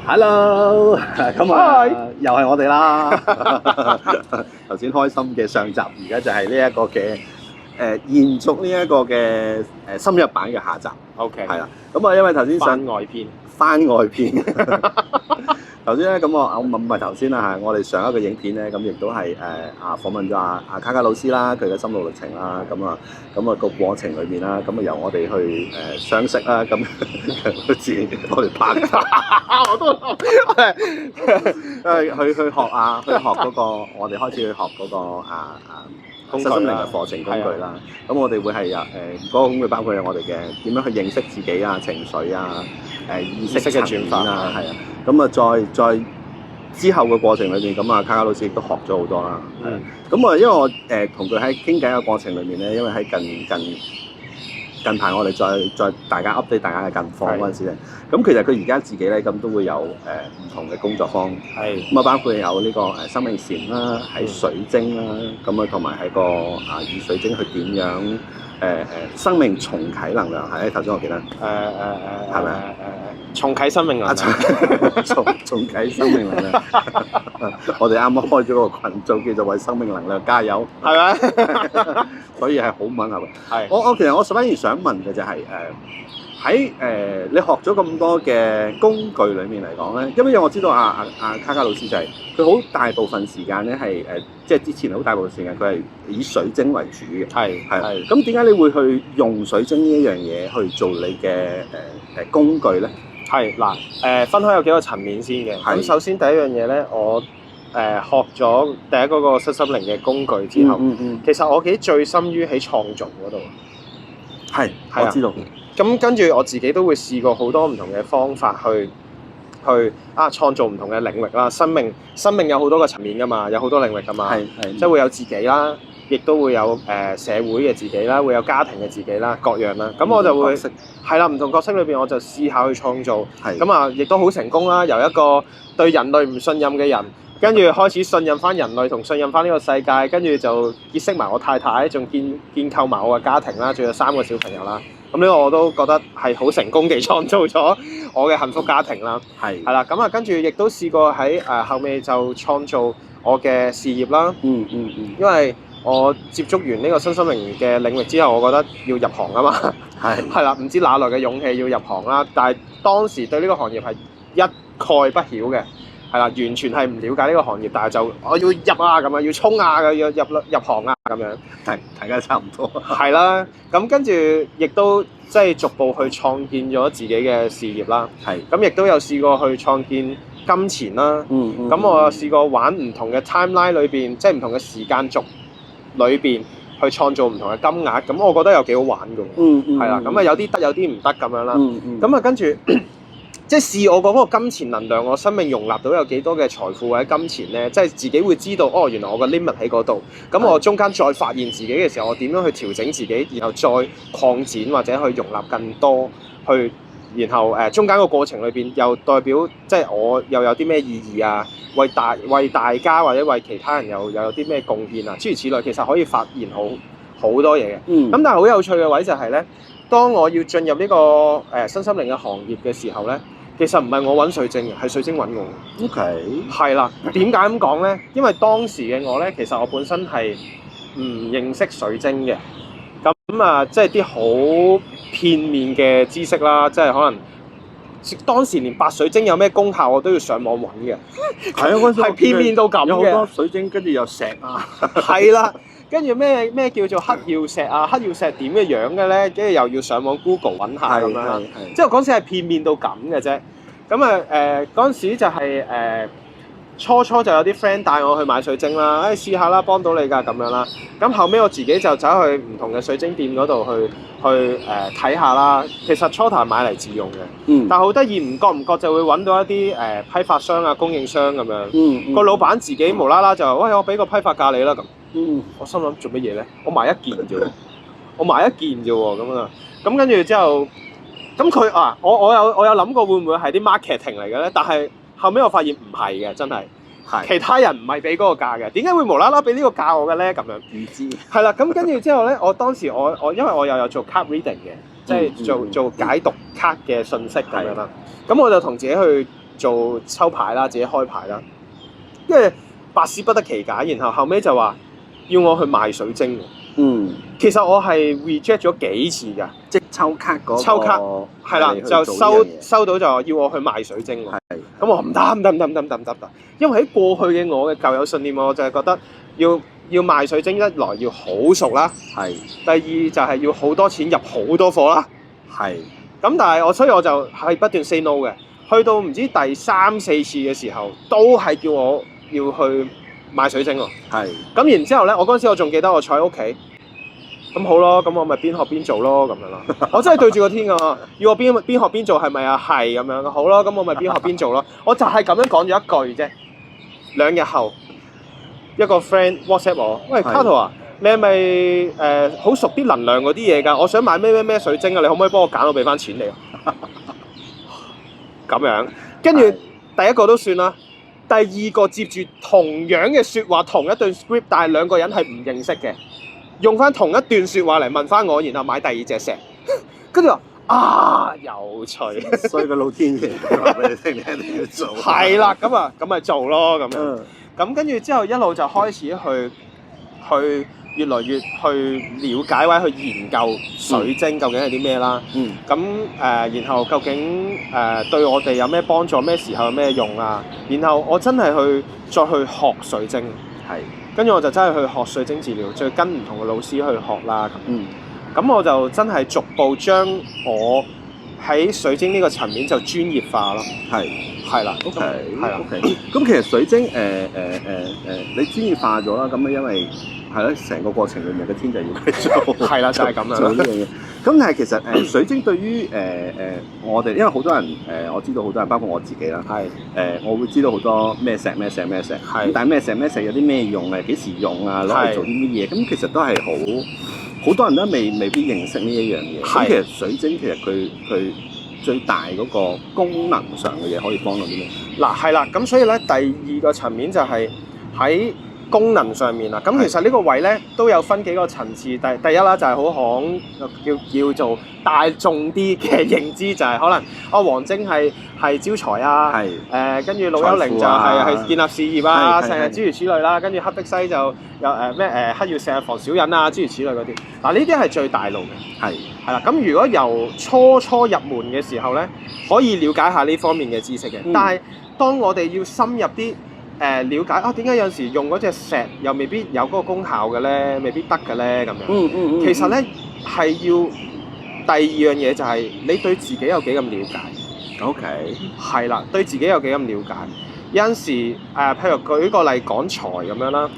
Hello，咁又係我哋啦。頭先開心嘅上集，而家就係呢一個嘅延續呢一個嘅深入版嘅下集。OK，係啦。咁啊，因為頭先番外篇，頭先咧咁我唔係頭先啦嚇，我哋上一個影片咧咁亦都係訪問咗阿卡卡老師啦，佢嘅心路歷程啦，咁啊個過程裏面啦，咁啊由我哋去相識啦，咁好似我哋拍我都去學嗰個，我哋開始去學嗰個身心靈嘅課程工具啦。咁我哋會係嗰個工具包括我哋嘅點樣去認識自己啊、情緒啊、意識嘅轉變啊，係啊。咁啊，再之後嘅過程裏面，咁啊卡卡老師亦都學咗好多啦。咁啊，因為我同佢喺傾偈嘅過程裏面咧，因為喺近排我哋再大家 update 大家嘅近況嗰陣時咧，咁其實佢而家自己咧咁都會有唔同嘅工作坊，咁啊包括有呢個生命禪啦，喺水晶啦，咁啊同埋喺個以水晶去點樣生命重啟能量，係頭先我記得係咪重啟生命能量，重啟生命能量。我哋啱啱開咗個群組叫做為生命能量加油，係咪？所以係好吻合嘅。係我其實我反而想問嘅就係喺你學咗咁多嘅工具裏面嚟講咧，因為我知道阿卡卡老師就係佢好大部分時間咧係即係之前好大部分時間佢係以水晶為主嘅。係。咁點解你會去用水晶呢一樣嘢去做你嘅工具咧？係嗱，分開有幾個層面先嘅。咁首先第一樣嘢咧，我學咗第一嗰個身心靈嘅工具之後，其實我幾醉心於喺創造嗰度。係，我知道。咁跟住我自己都會試過好多唔同嘅方法去創造唔同嘅領域啦。生命有好多個層面㗎嘛，有好多領域㗎嘛。係。即係會有自己啦，亦都會有社會嘅自己啦，會有家庭嘅自己啦，各樣啦。咁我就會係啦，唔同角色裏邊我就試下去創造。咁啊，亦都好成功啦。由一個對人類唔信任嘅人，跟住開始信任翻人類同信任翻呢個世界，跟住就結識埋我太太，仲建構埋我嘅家庭啦，仲有3個小朋友啦。咁呢個我都覺得係好成功地創造咗我嘅幸福家庭啦。係啦，咁啊跟住亦都試過喺後尾就創造我嘅事業啦。因為我接觸完呢個身心靈嘅領域之後，我覺得要入行啊嘛。係啦，唔知哪來嘅勇氣要入行啦。但係當時對呢個行業係一概不曉嘅。係啦，完全係唔了解呢個行業，但係就我要入啊咁啊，要衝啊，要入行啊咁樣。係，大家差唔多。係啦，咁跟住亦都即係逐步去創建咗自己嘅事業啦。係，咁亦都有試過去創建金錢啦。咁我試過玩唔同嘅 timeline 裏邊，即係唔同嘅時間軸裏邊去創造唔同嘅金額。咁我覺得又幾好玩㗎。係啦，咁啊有啲得，有啲唔得咁樣啦。咁啊跟住。即係試我嗰個金錢能量，我生命容納到有幾多嘅財富或者金錢咧？即係自己會知道，原來我個 limit 喺嗰度。咁我中間再發現自己嘅時候，我點樣去調整自己，然後再擴展或者去容納更多，然後中間個過程裏邊又代表即係我又有啲咩意義啊？為大家或者為其他人又有啲咩貢獻啊？諸如此類，其實可以發現好多嘢嘅。咁但係好有趣嘅位就係咧，當我要進入呢個身心靈嘅行業嘅時候咧，其實唔係我揾水晶嘅，係水晶揾我。OK。係啦，點解咁講咧？因為當時嘅我咧，其實我本身係唔認識水晶嘅，咁啊，即係啲好片面嘅知識啦，即係可能當時連白水晶有咩功效，我都要上網揾嘅。係啊，嗰陣時係片面到咁嘅。有好多水晶，跟住有石啊。係啦。跟住咩叫做黑曜石啊？黑曜石點嘅樣嘅咧？跟住又要上網 Google 揾下咁樣。即係嗰陣時係片面到咁嘅啫。咁啊嗰陣時就係初就有啲 friend 帶我去買水晶啦，試下啦，幫到你㗎咁樣啦。咁後尾我自己就走去唔同嘅水晶店嗰度去睇下啦。其實初頭係買嚟自用嘅，但係好得意，唔覺就會揾到一啲批發商啊、供應商咁樣。個老闆自己無啦啦就話：喂，我俾個批發價你啦咁。我心諗做乜嘢咧？我買一件啫喎，咁啊，咁跟住之後，咁佢我有諗過會唔會係啲 marketing 嚟嘅咧？但係後尾我發現唔係嘅，真係，其他人唔係俾嗰個價嘅，點解會無啦啦俾呢個價我嘅咧？咁樣唔知。係啦，咁跟住之後咧，我當時我因為我又有做 card reading 嘅，即係做解讀卡嘅信息咁樣啦。咁我就同自己去做抽牌啦，自己開牌啦，因為百思不得其解，然後後尾就話要我去賣水晶。其實我係 reject 咗幾次㗎，即係抽卡嗰個。抽卡係啦，就收到就要我去賣水晶。咁我唔得，因為喺過去嘅我嘅舊有信念，我就係覺得要賣水晶，一來要好熟啦，第二就係要好多錢入好多貨啦，咁但係所以我就係不斷 say no 嘅，去到唔知第3、4次嘅時候，都係叫我要去賣水晶喎。咁然之後咧，我嗰陣時我仲記得我坐喺屋企，咁好咯，咁我咪邊學邊做咯，咁樣咯。我真係對住個天㗎，要我邊學邊做係咪啊？係咁樣，好咯，咁我咪邊學邊做咯。我就係咁樣講咗一句啫。2日後，一個 friend WhatsApp 我，喂卡圖啊，你係咪好熟啲能量嗰啲嘢㗎？我想買咩水晶啊，你可唔可以幫我揀，我俾翻錢你啊？咁樣，跟住第一個都算啦。第二個接住同樣嘅説話，同一段 script， 但係兩個人係唔認識嘅，用翻同一段説話嚟問翻我，然後買第2隻石，跟住話有趣，所以個老天爺話俾你聽，你一定要做。係啦，咁咪做咯咁樣。咁跟住之後一路就開始去越來越去了解或者去研究水晶究竟係啲咩啦。咁然後究竟對我哋有咩幫助？咩時候有咩用啊？然後我真係再去學水晶。跟住我就真係去學水晶治療，再跟唔同嘅老師去學啦。咁我就真係逐步將我喺水晶呢個層面就專業化咯。係啦。OK。咁其實水晶你專業化咗啦，咁因為係咯，成個過程裏面嘅天就要佢做。係啦，就係咁樣做呢樣嘢。咁但係其實水晶對於我哋，因為好多人我知道好多人，包括我自己啦。我會知道好多咩石。但係咩石有啲咩用啊？幾時用啊？攞嚟做啲乜嘢？咁其實都係好多人都未必認識呢一樣嘢。咁其實水晶其實佢最大嗰個功能上嘅嘢可以幫到啲咩？嗱係啦，咁所以咧第二個層面就係喺功能上面啦。咁其實呢個位咧都有分幾個層次。第一啦就係好行叫做大眾啲嘅認知，就係可能黃晶係招財啊，跟住綠幽靈就係建立事業啊，成日諸如此類啦。跟住黑碧璽就有黑曜石防小人啊，諸如此類嗰啲。嗱呢啲係最大路嘅。係啦，咁如果由初入門嘅時候咧，可以了解下呢方面嘅知識嘅。但係當我哋要深入啲了解點解有時用嗰隻石又未必有嗰個功效嘅咧，未必得嘅咧咁樣。其實咧係要第二樣嘢就係你對自己有幾咁了解。OK。係啦，對自己有幾咁了解。有陣時譬如舉個例講財咁樣啦，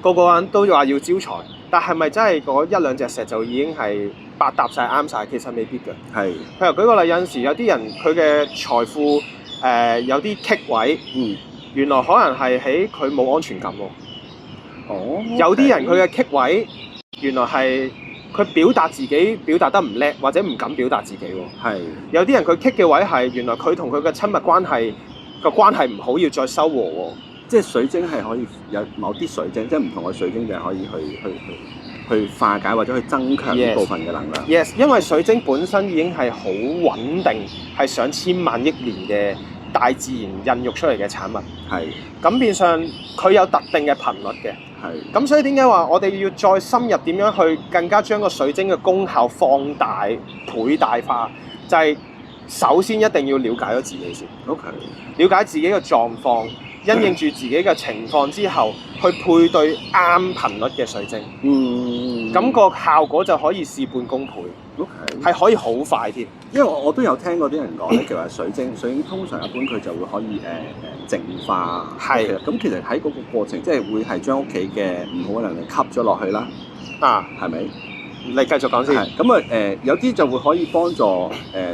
個人都話要招財，但係咪真係嗰1、2隻石就已經係百搭晒啱晒？其實未必嘅。譬如舉個例，有陣時有啲人佢嘅財富有啲棘位，原來可能係喺佢冇安全感喎。有啲人佢嘅棘位，原來係佢表達自己表達得唔叻，或者唔敢表達自己喎。有啲人佢棘嘅位係原來佢同佢嘅親密關係個關係唔好，要再修和喎。即係水晶係可以有某啲水晶，即係唔同嘅水晶就係可以去化解或者去增強呢部分嘅能量。Yes， 因為水晶本身已經係好穩定，係上千萬億年嘅大自然孕育出嚟嘅產物。咁變相佢有特定嘅頻率嘅。咁所以點解話我哋要再深入點樣去更加將個水晶嘅功效放大、倍大化？就係首先一定要了解咗自己先。了解自己嘅狀況。因應住自己嘅情況之後，去配對啱頻率嘅水晶，咁個效果就可以事半功倍，係可以好快添。因為我都有聽過啲人講咧，其實水晶通常一般佢就會可以淨化。咁其實喺嗰個過程，即係會係將屋企嘅唔好嘅能量吸咗落去啦。係咪？你繼續講先。咁有啲就會可以幫助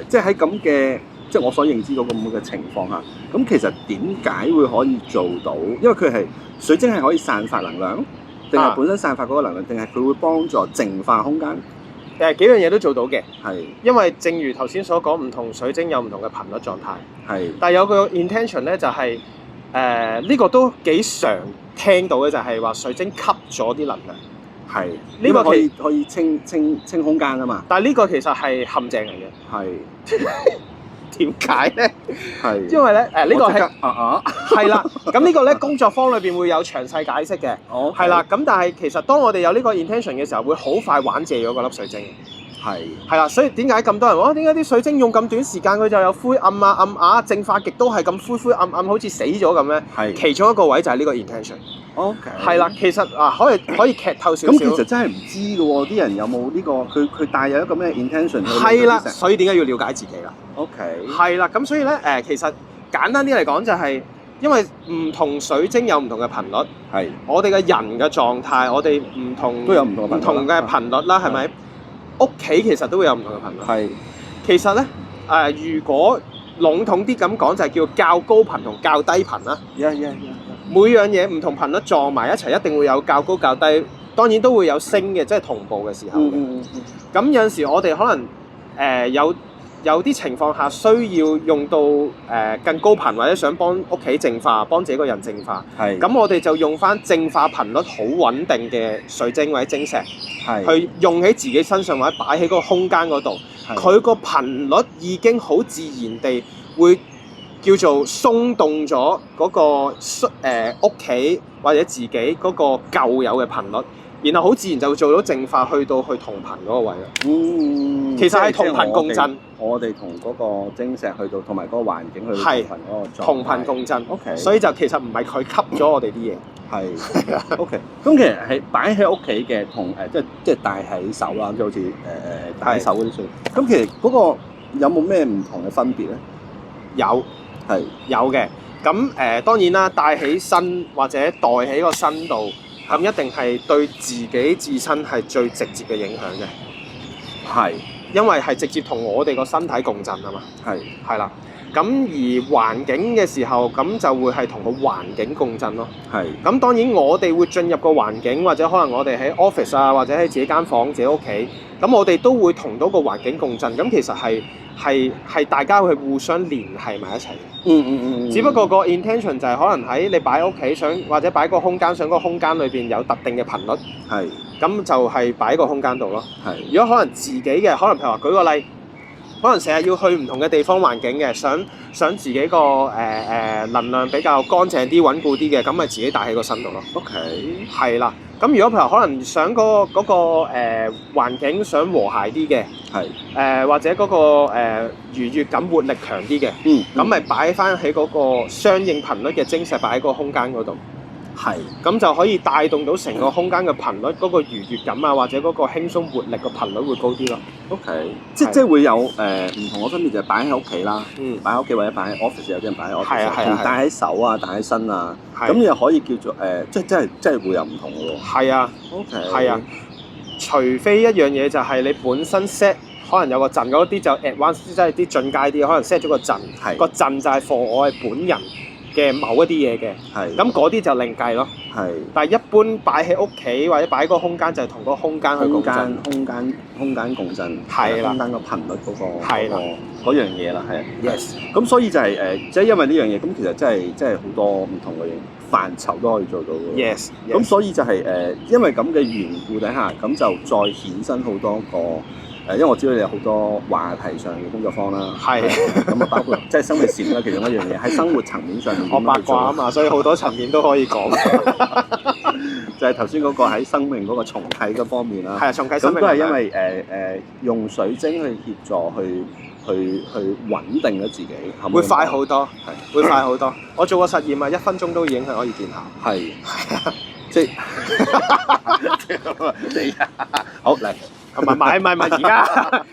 即係喺咁嘅。即係我所認知嗰個咁嘅情況下，咁其實點解會可以做到？因為佢係水晶係可以散發能量，定係本身散發嗰個能量，定係佢會幫助淨化空間？幾樣嘢都做到嘅。因為正如頭先所講，唔同水晶有唔同嘅頻率狀態。但係有個 intention 咧，就係呢個都幾常聽到嘅，就係話水晶吸咗啲能量。呢個可以清空間啊嘛。但係呢個其實係陷阱嚟嘅。點解咧？係。因為咧呢個係係啦，咁呢個咧工作坊裏邊會有詳細解釋嘅，係啦。咁但係其實當我哋有呢個 intention 嘅時候，會好快玩謝咗嗰粒水晶。係啦，所以點解咁多人話點解啲水晶用咁短時間佢就有灰暗啊暗啞，淨化極都係咁灰灰暗暗，好似死咗咁咧？係其中一個位就係呢個 intention。OK。係啦，其實可以劇透少少。咁其實真係唔知嘅喎，啲人有冇呢個佢帶有一個咩 intention？係啦，所以點解要了解自己啦？OK。係啦，咁所以咧其實簡單啲嚟講就係因為唔同水晶有唔同嘅頻率。係。我哋嘅人嘅狀態，我哋唔同都有唔同嘅頻率啦，係咪？屋企其實都會有唔同嘅頻率。係，其實咧如果籠統啲咁講，就係叫較高頻同較低頻啦。每樣嘢唔同頻率撞埋一齊，一定會有較高較低。當然都會有升嘅，即係同步嘅時候嘅。咁有陣時我哋可能有啲情況下需要用到更高頻，或者想幫屋企淨化，幫自己個人淨化。係。咁我哋就用翻淨化頻率好穩定嘅水晶或者晶石，去用喺自己身上或者擺喺嗰個空間嗰度。佢個頻率已經好自然地會叫做鬆動咗嗰個屋企或者自己嗰個舊有嘅頻率。然後好自然就會做到淨化，去到同頻嗰個位啦。其實係同頻共振。我哋同嗰個晶石去到，同埋嗰個環境去到同頻嗰個狀態。同頻共振。OK。所以就其實唔係佢吸咗我哋啲嘢。係。OK。咁其實係擺喺屋企嘅同即係戴喺手啦，即係好似戴喺手嗰啲水。咁其實嗰個有冇咩唔同嘅分別咧？有。係。有嘅。咁當然啦，戴起身或者袋喺個身度。咁一定係對自己自身係最直接嘅影響嘅，係，因為係直接同我哋個身體共振啊嘛，係啦。咁而環境嘅時候，咁就會係同個環境共振咯。係。咁當然我哋會進入個環境，或者可能我哋喺 office 啊，或者喺自己間房、自己屋企，咁我哋都會同到個環境共振。咁其實係大家會互相聯繫埋一齊嘅。只不過個 intention 就係可能喺你擺喺屋企想，或者擺個空間，想嗰個空間裏邊有特定嘅頻率。係。咁就係擺喺個空間度咯。係。如果可能自己嘅，可能譬如話舉個例。可能成日要去唔同嘅地方環境嘅，想自己個能量比較乾淨啲、穩固啲嘅，咁咪自己帶喺個身度咯。OK。係啦，咁如果譬如可能想嗰個環境想和諧啲嘅，係或者嗰個愉悅感、活力強啲嘅，咁咪擺翻喺嗰個相應頻率嘅晶石擺喺個空間嗰度。係，咁就可以帶動到成個空間嘅頻率，嗰個愉悅感啊，或者嗰個輕鬆活力嘅頻率會高啲咯。OK，即係會有唔同嘅分別，就係擺喺屋企啦，擺喺屋企或者擺喺 office，有啲人擺喺 office，同戴喺手啊、戴喺身啊，咁又可以叫做即係會有唔同嘅喎。係啊，OK，係啊，除非一樣嘢就係你本身 set 可能有個陣嗰啲就 advanced，即係啲進階啲，可能 set 咗個陣，個陣就係 for 我係本人嘅某一啲嘢嘅，咁嗰啲就另計咯。係，但係一般擺喺屋企或者擺喺個空間就係同個空間去共振，空間共振，係啦，空間個頻率嗰樣嘢啦，係啊。Yes。咁所以就係即係因為呢樣嘢，咁其實真係好多唔同嘅範疇都可以做到嘅。Yes。咁所以就係因為咁嘅緣故底下，咁就再衍生好多個。因為我知道你有好多話題上嘅工作坊啦，係咁啊，包括即係生命線啦，其中一樣嘢喺生活層面上面。我八卦啊嘛，所以好多層面都可以講。就係頭先嗰個喺生命嗰個重啟嗰方面啦。係啊，重啟生命。咁都係因為用水晶去協助去穩定咗自己，會快好多，係會快好多。我做過實驗啊，1分鐘都已經係可以見效。係啊，即係好嚟。唔係，而家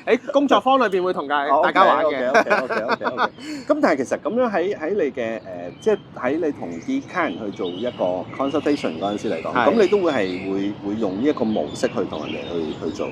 喺工作坊裏邊會同大家玩嘅。OK。咁但係其實咁樣喺你嘅即係喺你同啲客人去做一個 consultation 嗰陣時嚟講，咁你都會用呢一個模式去同人哋去做。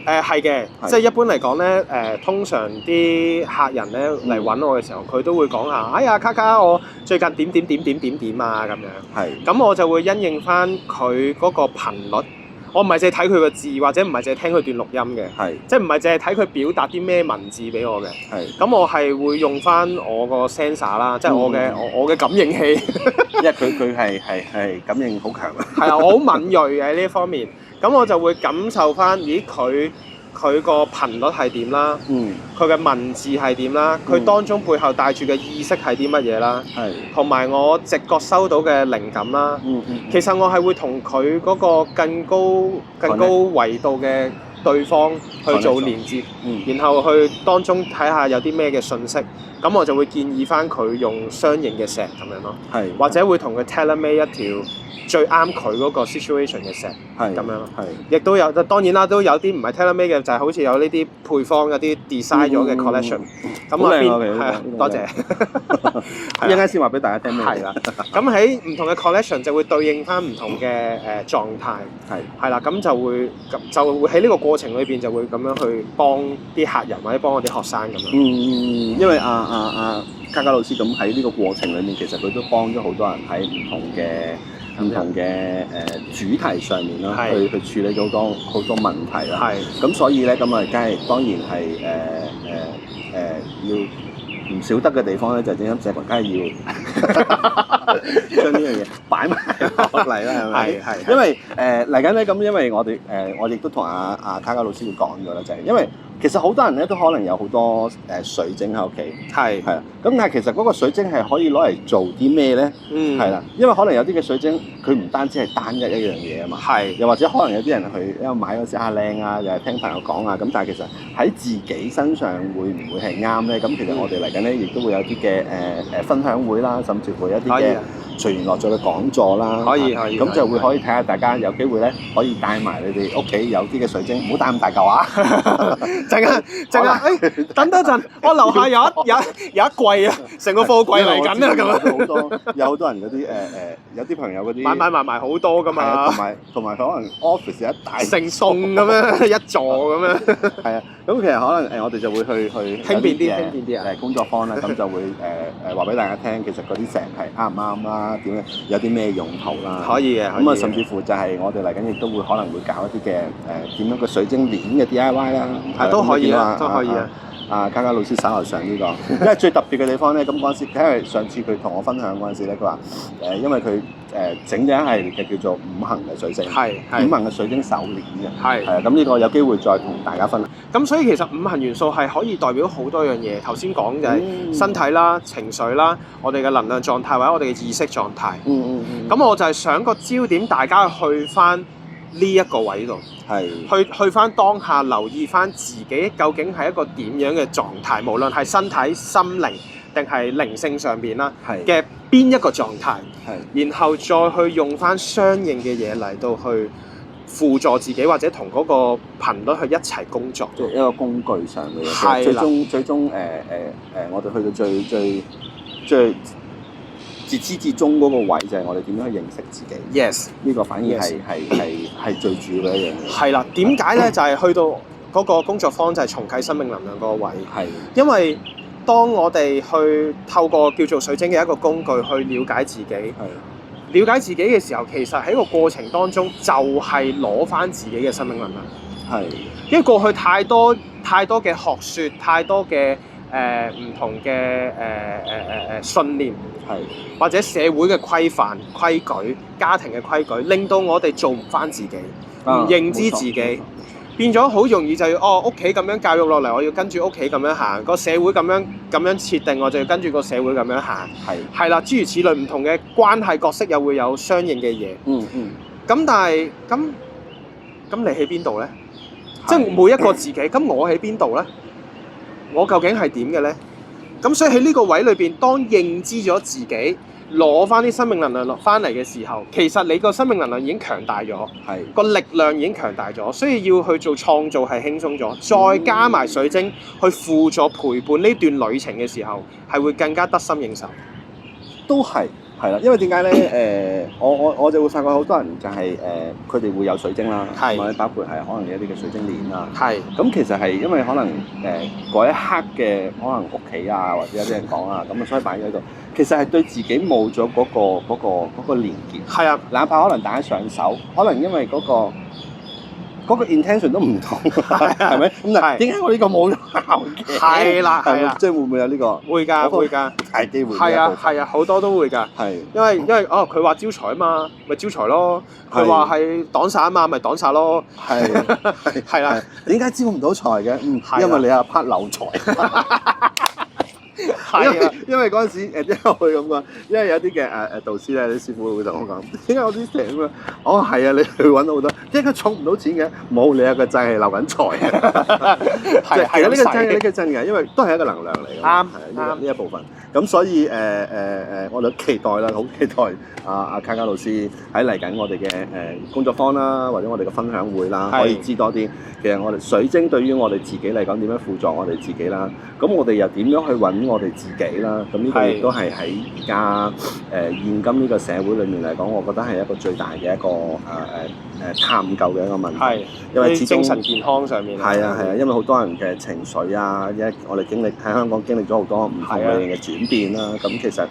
係嘅，即係一般嚟講咧，通常啲客人咧嚟揾我嘅時候，佢都會講下，哎呀，卡卡，我最近點啊咁樣。係。咁我就會因應翻佢嗰個頻率。我唔係淨係睇佢個字，或者唔係淨係聽佢段錄音嘅，係即係唔係淨係睇佢表達啲咩文字俾我嘅，係咁我係會用翻我個 sensor 啦，即係我嘅感應器，因為佢係感應好強啊，係啊，我好敏鋭嘅呢一方面，咁我就會感受翻，咦佢佢個頻率係點啦，佢嘅文字係點啦，佢當中背後帶住嘅意識係啲乜嘢啦，同埋我直覺收到嘅靈感啦。其實我係會同佢嗰個更高維度嘅對方去做連接，然後去當中睇下有啲咩嘅信息，咁我就會建議翻佢用相應嘅石咁樣咯，或者會同佢 tailor-made 一條最啱佢嗰個 situation 嘅石咁樣咯。亦都有，當然啦，都有啲唔係 tailor-made 嘅，就係好似有呢啲配方有啲 design 咗嘅 collection。咁啊邊多謝。一陣間先話俾大家聽咩？係啦，咁喺唔同嘅 collection 就會對應翻唔同嘅狀態。係啦，咁就會喺呢個過程裏邊就會咁樣去幫啲客人或者幫我啲學生咁樣。因為嘉嘉老師咁喺呢個過程裏面，其實佢都幫咗好多人喺唔同嘅主題上面啦，去處理咗好多問題啦。咁所以咧，咁啊，當然係要唔少得嘅地方咧，就點樣社群梗係要將呢樣嘢擺埋落嚟啦，係咪？因為嚟緊咧，咁因為我亦都同阿嘉嘉老師會講咗啦，就係因為其實好多人咧都可能有好多水晶喺屋企，係啦。咁但係其實嗰個水晶係可以攞嚟做啲咩咧？係啦，因為可能有啲嘅水晶佢唔單止係單一樣嘢啊嘛，又或者可能有啲人去因為買嗰時靚啊，又係聽朋友講啊，咁但係其實喺自己身上會唔會係啱咧？咁其實我哋嚟緊咧亦都會有啲嘅分享會啦，甚至乎一啲嘅隨緣落咗嘅講座啦，可以，咁就會可以睇下大家有機會咧，可以帶埋你哋屋企有啲嘅水晶，唔好帶咁大嚿啊！陣間，等多陣，我樓下有一櫃啊，成個貨櫃嚟緊啊，咁啊，有好多人嗰啲有啲朋友嗰啲買埋好多噶嘛，同埋可能 office 一大成棟咁樣一座咁樣，係啊，咁其實可能我哋就會去輕便啲啊，工作坊啦，咁就會話俾大家聽，其實嗰啲石係啱唔啱啦，點樣有啲咩用途啦，可以嘅，咁啊，甚至乎就係我哋嚟緊亦都會可能會搞一啲嘅點樣個水晶鏈嘅 DIY 啦，都可以啊，都可以啊。嘉嘉老師稍後上呢個，因為最特別嘅地方咧，咁嗰陣時，因為上次佢同我分享嗰陣時咧，佢話因為佢整咗一系列嘅叫做五行嘅水晶，五行嘅水晶手鏈嘅，係啊，咁呢個有機會再同大家分享。咁所以其實五行元素係可以代表好多樣嘢，頭先講就係身體啦、情緒啦、我哋嘅能量狀態或者我哋嘅意識狀態。咁我就係想個焦點大家去翻呢一個位度，去翻當下留意翻自己究竟係一個點樣嘅狀態，無論係身體、心靈定係靈性上邊啦嘅邊一個狀態，然後再去用翻相應嘅嘢嚟到去輔助自己或者同嗰個頻率去一齊工作，即係一個工具上嘅嘢。最終我哋去到最自始至終嗰個位就係我哋點樣去認識自己。Yes， 呢個反而係最主要嘅一樣嘢。係啦，點解咧？就係去到嗰個工作坊就係重啟生命能量嗰個位。因為當我哋去透過叫做水晶嘅一個工具去了解自己，了解自己嘅時候，其實喺個過程當中就係攞翻自己嘅生命能量。因為過去太多嘅學説，太多嘅唔同嘅信念，或者社會嘅規範、規矩、家庭嘅規矩，令到我哋做唔翻自己，唔認知自己，變咗好容易就要屋企咁樣教育落嚟，我要跟住屋企咁樣行，個社會咁樣設定，我就要跟住個社會咁樣行，係啦，諸如此類唔同嘅關係角色又會有相應嘅嘢。咁但係咁你喺邊度咧？即係每一個自己，咁我喺邊度咧？我究竟係點嘅咧？咁所以喺呢個位裏邊，當認知咗自己，攞翻啲生命能量落翻嚟嘅時候，其實你個生命能量已經強大咗，個力量已經強大咗，所以要去做創造係輕鬆咗，再加埋水晶去輔助陪伴呢段旅程嘅時候，係會更加得心應手。都係啦，因為點解咧？我就會發覺好多人就係佢哋會有水晶啦，或者包括係可能有一啲嘅水晶鏈啦。咁其實係因為可能嗰一刻嘅可能屋企啊，或者有啲人講啊，咁啊所以擺咗喺度。其實係對自己冇咗嗰個連結。哪怕可能戴喺上手，可能因為嗰嗰個 intention 都唔同，係咪？咁但係點解我呢個冇效嘅？係啦係啦，即係會唔會有呢個？會㗎會㗎，大機會。係啊係啊，好多都會㗎。係。因為佢話招財啊嘛，咪招財咯。佢話係擋煞啊嘛，咪擋煞咯。係係啦。點解招唔到財嘅？因為你阿 part 漏財。因為嗰陣時點解會咁講？因為有啲嘅導師咧，啲師傅會同我講：點解我啲成咁啊？哦，係啊，你去揾好多，點解儲唔到錢嘅？冇，你有個掣係漏緊財啊！其實呢個真嘅，因為都係一個能量嚟嘅。啱呢一部分。咁所以我哋期待啦，好期待阿卡卡老師喺嚟緊我哋嘅工作坊啦，或者我哋嘅分享會啦，可以知多啲。其實我哋水晶對於我哋自己嚟講，點樣輔助我哋自己啦？咁我哋又點樣去揾我哋自己啦？咁呢個亦都係喺而家現今呢個社會裏面嚟講，我覺得係一個最大嘅一個探究嘅一個問題。因為始終精神健康上面係啊，因為好多人嘅情緒啊，我哋喺香港經歷咗好多唔同類型嘅轉變啦。咁其實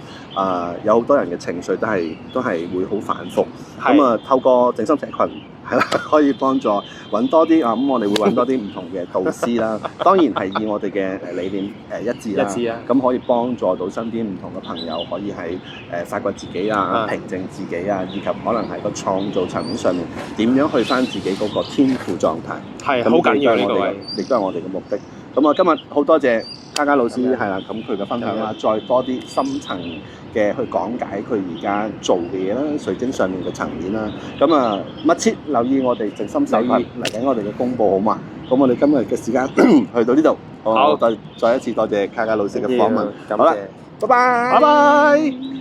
有好多人嘅情緒都係會好反覆。咁透過靜心社群係啦，可以幫助揾多啲咁我哋會揾多啲唔同嘅導師啦。當然係以我哋嘅理念一致啦。咁可以幫助到身邊唔同嘅朋友，可以喺發掘自己啊、平靜自己啊，以及可能喺個創造層面上面點樣去翻自己嗰個天賦狀態。係好緊要呢個位，亦都係我哋嘅目的。咁今日好多謝嘉嘉老師係啦，咁佢嘅分享啦，再多啲深層嘅去講解佢而家做嘅嘢啦，水晶上面嘅層面啦。咁密切留意我哋靜心社群嚟緊我哋嘅公佈好嘛？咁我哋今日嘅時間去到呢度，好，再一次多謝嘉嘉老師嘅訪問。好啦，拜拜。